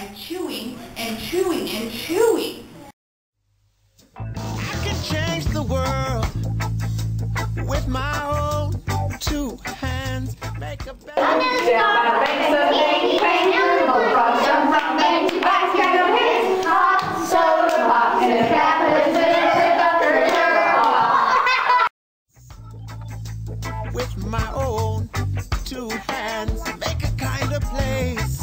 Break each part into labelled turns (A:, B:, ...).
A: and chewing and chewing and chewing.
B: I can change the world with my own two hands. Make a better with my own two hands, make a kind of place.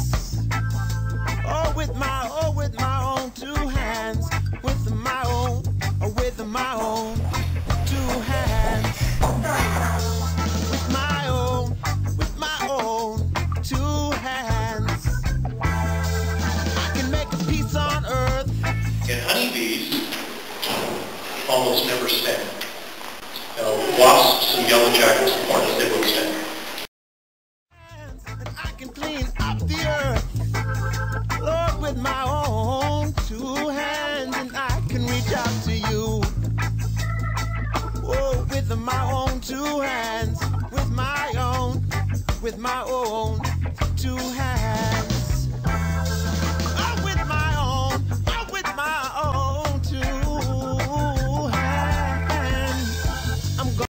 B: Oh, with my own two hands, with my own two hands, with my own two hands, I can make a peace on earth.
C: And honeybees almost never sting. Wasps and yellow jackets and hornets, they will sting.
B: And I can clean up the earth, Lord, with my own two hands, and I can reach out to you. Oh, with my own two hands, with my own two hands.